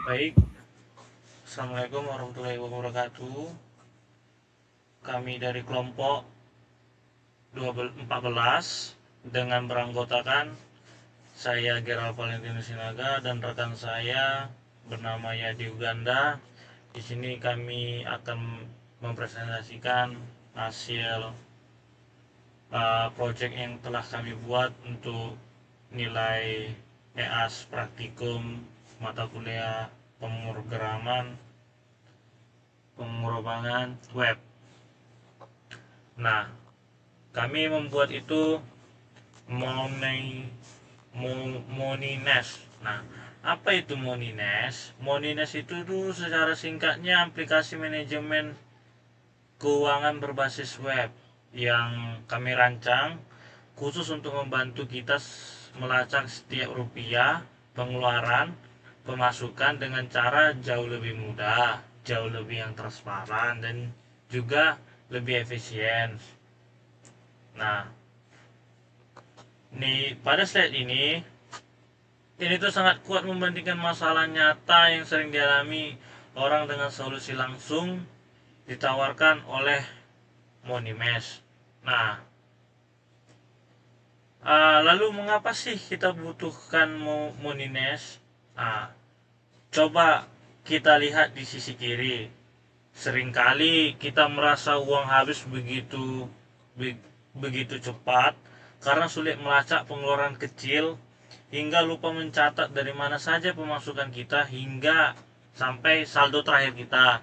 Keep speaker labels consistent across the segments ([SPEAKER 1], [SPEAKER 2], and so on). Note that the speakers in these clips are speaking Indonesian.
[SPEAKER 1] Baik, Assalamualaikum warahmatullahi wabarakatuh. Kami dari kelompok 14 dengan beranggotakan saya Gerald Valentino Sinaga dan rekan saya bernama Yadi Uganda. Di sini kami akan mempresentasikan hasil project yang telah kami buat untuk nilai EAS praktikum mata kuliah pemrograman web. Nah, kami membuat itu Monines. Nah, apa itu Monines? Monines itu tuh secara singkatnya aplikasi manajemen keuangan berbasis web yang kami rancang khusus untuk membantu kita melacak setiap rupiah pengeluaran pemasukan dengan cara jauh lebih mudah, jauh lebih yang transparan dan juga lebih efisien. Nah, pada slide ini tuh sangat kuat membandingkan masalah nyata yang sering dialami orang dengan solusi langsung ditawarkan oleh Monimesh. Nah, lalu mengapa sih kita butuhkan Monimesh? Coba kita lihat di sisi kiri. Seringkali kita merasa uang habis begitu cepat karena sulit melacak pengeluaran kecil hingga lupa mencatat dari mana saja pemasukan kita hingga sampai saldo terakhir kita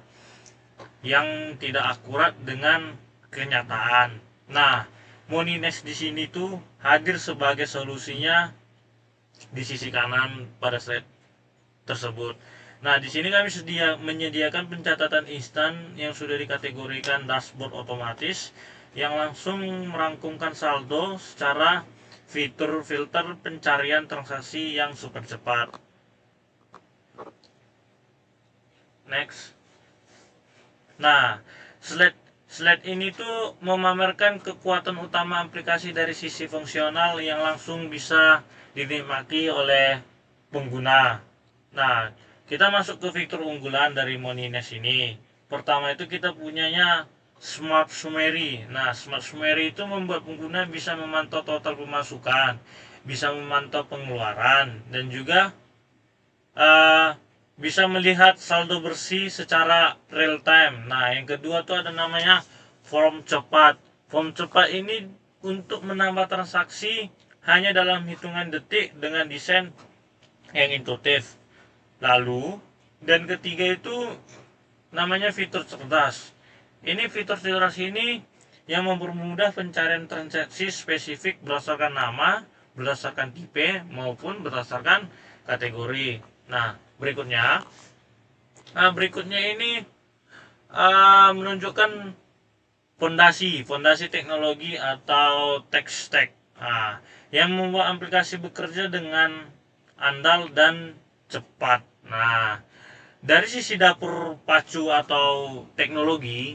[SPEAKER 1] yang tidak akurat dengan kenyataan. Nah, Monines di sini tuh hadir sebagai solusinya di sisi kanan pada slide tersebut. Nah, di sini kami menyediakan pencatatan instan yang sudah dikategorikan dashboard otomatis yang langsung merangkumkan saldo secara fitur filter pencarian transaksi yang super cepat. Next. Nah, slide ini tuh memamerkan kekuatan utama aplikasi dari sisi fungsional yang langsung bisa dinikmati oleh pengguna. Nah, kita masuk ke fitur unggulan dari Monines ini. Pertama itu kita punyanya Smart Summary. Nah, Smart Summary itu membuat pengguna bisa memantau total pemasukan, bisa memantau pengeluaran, dan juga bisa melihat saldo bersih secara real time. Nah, yang kedua tuh ada namanya form cepat. Form cepat ini untuk menambah transaksi hanya dalam hitungan detik dengan desain yang intuitif. Lalu, dan ketiga itu namanya fitur cerdas. Ini fitur cerdas ini yang mempermudah pencarian transaksi spesifik berdasarkan nama, berdasarkan tipe maupun berdasarkan kategori. Nah, berikutnya ini menunjukkan fondasi teknologi atau tech stack yang membuat aplikasi bekerja dengan andal dan cepat. Nah, dari sisi dapur pacu atau teknologi,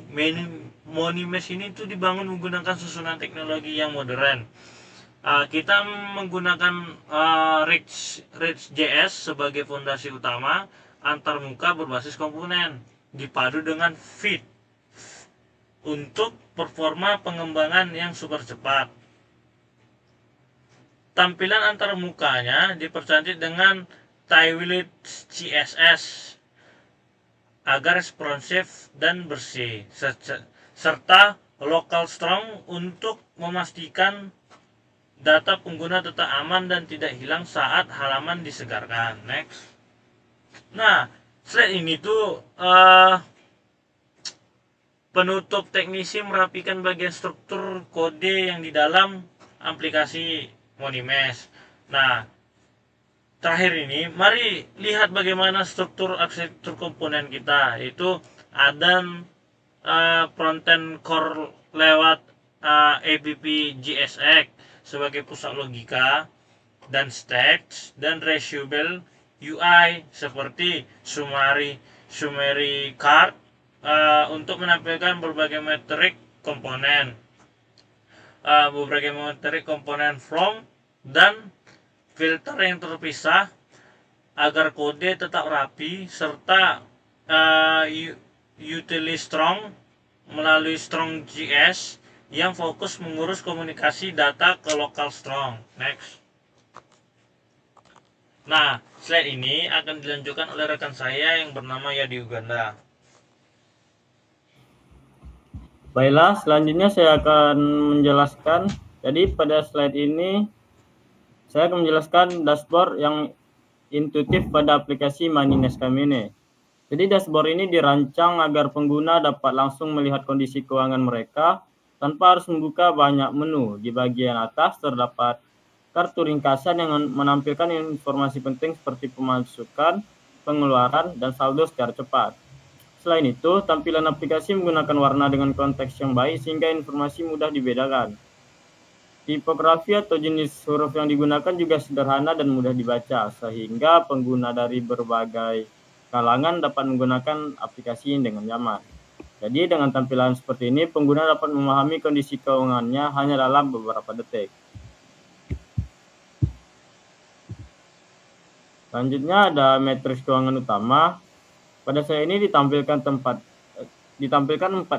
[SPEAKER 1] Monimesh ini tuh dibangun menggunakan susunan teknologi yang modern. Kita menggunakan React.js sebagai fondasi utama antarmuka berbasis komponen dipadu dengan Vite untuk performa pengembangan yang super cepat. Tampilan antarmukanya dipercantik dengan Tailwind CSS agar responsif dan bersih serta local strong untuk memastikan data pengguna tetap aman dan tidak hilang saat halaman disegarkan. Next. Nah, slide ini tuh penutup teknisi merapikan bagian struktur kode yang di dalam aplikasi Monimesh. Nah, terakhir ini mari lihat bagaimana struktur arsitektur komponen kita, yaitu ada frontend core lewat app JSX sebagai pusat logika dan stage dan reusable UI seperti summary card untuk menampilkan berbagai metrik komponen from dan filter yang terpisah agar kode tetap rapi serta utility strong melalui strong JS yang fokus mengurus komunikasi data ke lokal strong. Next. Nah, slide ini akan dilanjutkan oleh rekan saya yang bernama Yadi Uganda.
[SPEAKER 2] Baiklah, selanjutnya saya akan menjelaskan. Jadi pada slide ini saya akan menjelaskan dashboard yang intuitif pada aplikasi Moneynest kami ini. Jadi dashboard ini dirancang agar pengguna dapat langsung melihat kondisi keuangan mereka tanpa harus membuka banyak menu. Di bagian atas terdapat kartu ringkasan yang menampilkan informasi penting seperti pemasukan, pengeluaran, dan saldo secara cepat. Selain itu, tampilan aplikasi menggunakan warna dengan konteks yang baik sehingga informasi mudah dibedakan. Tipografi atau jenis huruf yang digunakan juga sederhana dan mudah dibaca, sehingga pengguna dari berbagai kalangan dapat menggunakan aplikasi dengan nyaman. Jadi dengan tampilan seperti ini, pengguna dapat memahami kondisi keuangannya hanya dalam beberapa detik. Selanjutnya ada matriks keuangan utama. Pada slide ini ditampilkan 4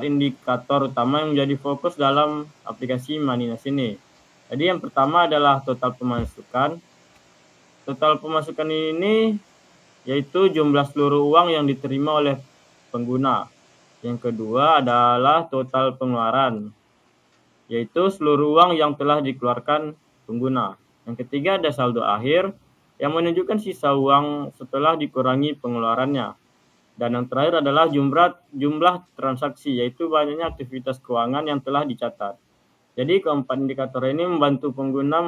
[SPEAKER 2] indikator utama yang menjadi fokus dalam aplikasi Moneynest ini. Jadi yang pertama adalah total pemasukan. Total pemasukan ini yaitu jumlah seluruh uang yang diterima oleh pengguna. Yang kedua adalah total pengeluaran, yaitu seluruh uang yang telah dikeluarkan pengguna. Yang ketiga ada saldo akhir yang menunjukkan sisa uang setelah dikurangi pengeluarannya. Dan yang terakhir adalah jumlah transaksi, yaitu banyaknya aktivitas keuangan yang telah dicatat. Jadi keempat indikator ini membantu pengguna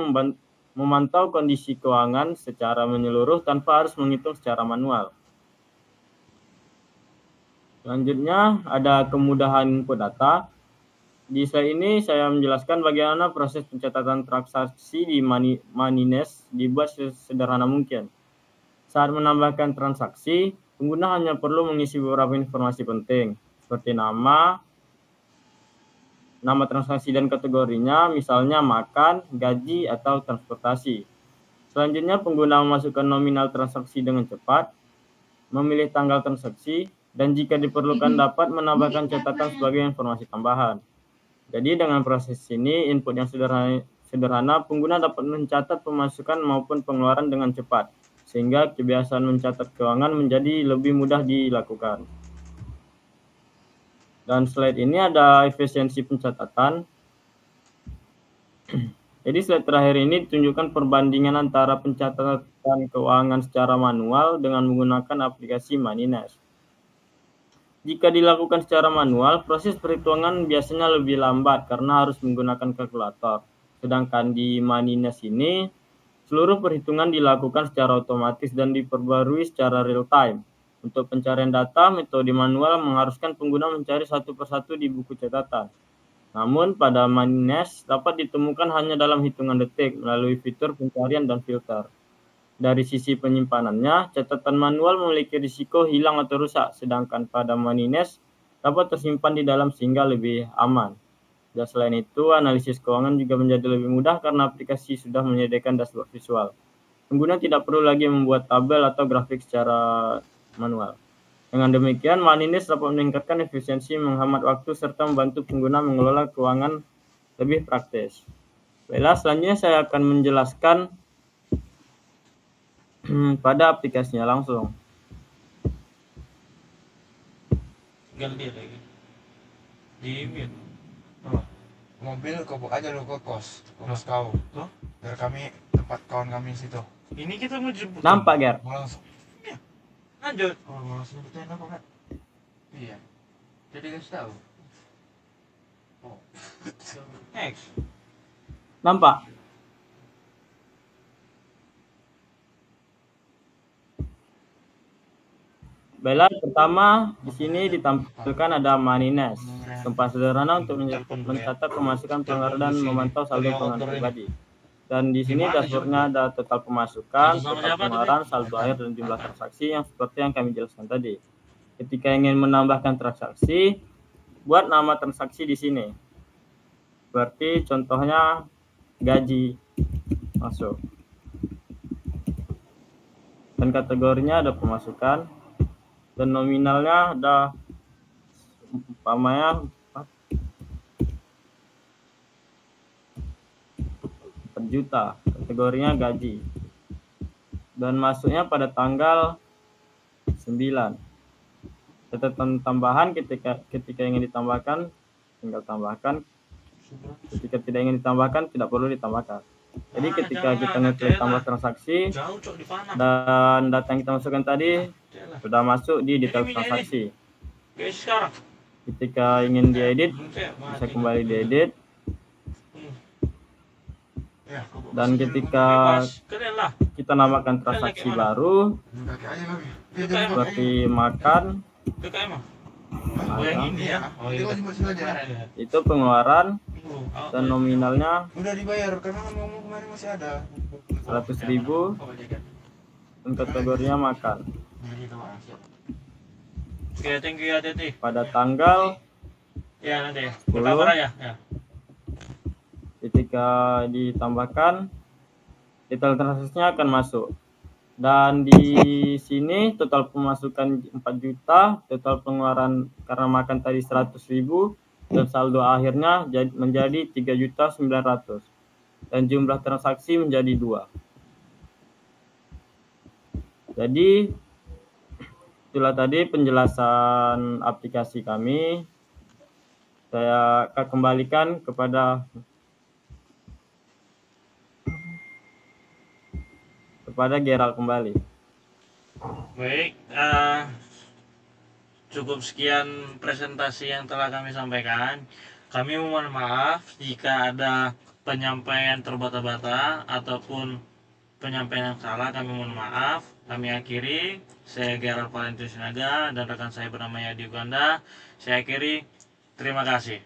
[SPEAKER 2] memantau kondisi keuangan secara menyeluruh tanpa harus menghitung secara manual. Selanjutnya ada kemudahan input data. Di slide ini saya menjelaskan bagaimana proses pencatatan transaksi di Moneynest dibuat sesederhana mungkin. Saat menambahkan transaksi, pengguna hanya perlu mengisi beberapa informasi penting, seperti nama transaksi dan kategorinya, misalnya makan, gaji, atau transportasi. Selanjutnya, pengguna memasukkan nominal transaksi dengan cepat, memilih tanggal transaksi, dan jika diperlukan dapat menambahkan catatan sebagai informasi tambahan. Jadi dengan proses ini, input yang sederhana, pengguna dapat mencatat pemasukan maupun pengeluaran dengan cepat, sehingga kebiasaan mencatat keuangan menjadi lebih mudah dilakukan. Dan slide ini ada efisiensi pencatatan. Jadi slide terakhir ini tunjukkan perbandingan antara pencatatan keuangan secara manual dengan menggunakan aplikasi Moneynest. Jika dilakukan secara manual, proses perhitungan biasanya lebih lambat karena harus menggunakan kalkulator. Sedangkan di Moneynest ini, seluruh perhitungan dilakukan secara otomatis dan diperbarui secara real time. Untuk pencarian data, metode manual mengharuskan pengguna mencari satu persatu di buku catatan. Namun pada Moneynest dapat ditemukan hanya dalam hitungan detik melalui fitur pencarian dan filter. Dari sisi penyimpanannya, catatan manual memiliki risiko hilang atau rusak, sedangkan pada Moneynest dapat tersimpan di dalam sehingga lebih aman. Dan selain itu, analisis keuangan juga menjadi lebih mudah karena aplikasi sudah menyediakan dashboard visual. Pengguna tidak perlu lagi membuat tabel atau grafik secara manual. Dengan demikian, Moneynest dapat meningkatkan efisiensi, menghemat waktu, serta membantu pengguna mengelola keuangan lebih praktis. Baiklah, selanjutnya saya akan menjelaskan pada aplikasinya langsung.
[SPEAKER 1] Ganti lagi. Di mute.
[SPEAKER 3] Mobil kau bawa aja lu ke kos kau.
[SPEAKER 1] Loh?
[SPEAKER 3] Biar kami tempat kawan kami situ.
[SPEAKER 1] Ini kita mau jemput.
[SPEAKER 2] Nampak, Ger?
[SPEAKER 3] Mau langsung.
[SPEAKER 1] Lanjut.
[SPEAKER 3] Oh, mau langsung jemputin apa kan? Iya. Jadi kasih tahu. Oh.
[SPEAKER 1] Next.
[SPEAKER 2] Nampak? Baiklah, pertama di sini ditampilkan ada Moneynest, tempat sederhana untuk mencatat pemasukan, pengeluaran, dan memantau saldo keuangan pribadi. Dan di sini dashboardnya ada total pemasukan, total pengeluaran, saldo akhir, dan jumlah transaksi yang seperti yang kami jelaskan tadi. Ketika ingin menambahkan transaksi, buat nama transaksi di sini. Seperti contohnya gaji masuk. dan kategorinya ada pemasukan, dan nominalnya ada umpamanya 4 juta, kategorinya gaji, dan masuknya pada tanggal 9. Catatan tambahan, ketika ingin ditambahkan tinggal tambahkan, ketika tidak ingin ditambahkan tidak perlu ditambahkan. Jadi ketika kita ngeklik tambah transaksi
[SPEAKER 1] Jauh cok di panah.
[SPEAKER 2] dan data yang kita masukkan tadi
[SPEAKER 1] Jelas.
[SPEAKER 2] sudah masuk di detail transaksi.
[SPEAKER 1] Guys sekarang.
[SPEAKER 2] Ketika ingin diedit
[SPEAKER 1] Bisa
[SPEAKER 2] bisa kembali diedit,
[SPEAKER 3] Ya, kok
[SPEAKER 2] dan ketika
[SPEAKER 1] Keren lah.
[SPEAKER 2] kita namakan transaksi baru
[SPEAKER 3] kaki aja lagi. Dia
[SPEAKER 1] Kayak
[SPEAKER 2] seperti makan,
[SPEAKER 1] PKM mah.
[SPEAKER 2] Ada.
[SPEAKER 1] Oh yang ini ya. Oh
[SPEAKER 3] Dia
[SPEAKER 1] iya.
[SPEAKER 3] masih aja.
[SPEAKER 2] itu pengeluaran
[SPEAKER 1] Oh,
[SPEAKER 2] dan nominalnya
[SPEAKER 3] Udah dibayar karena kan ngomong kemarin masih ada.
[SPEAKER 2] 100.000 dan kategorinya makan.
[SPEAKER 3] Gitu, Bang.
[SPEAKER 1] Oke, thank you ya Teti.
[SPEAKER 2] Pada tanggal
[SPEAKER 1] Ya nanti.
[SPEAKER 2] 10.
[SPEAKER 1] Berkabar aja. Ya.
[SPEAKER 2] ketika ditambahkan detail transaksinya akan masuk, dan di sini total pemasukan 4 juta, total pengeluaran karena makan tadi 100.000, dan saldo akhirnya menjadi 3.900.000 dan jumlah transaksi menjadi 2. Jadi itulah tadi penjelasan aplikasi kami. Saya akan kembalikan kepada Gerald kembali.
[SPEAKER 1] Baik, cukup sekian presentasi yang telah kami sampaikan. Kami mohon maaf jika ada penyampaian terbata-bata ataupun penyampaian yang salah. Kami mohon maaf. Kami akhiri. Saya Gerald Valentino Sinaga dan rekan saya bernama Yadi Uganda. Saya akhiri. Terima kasih.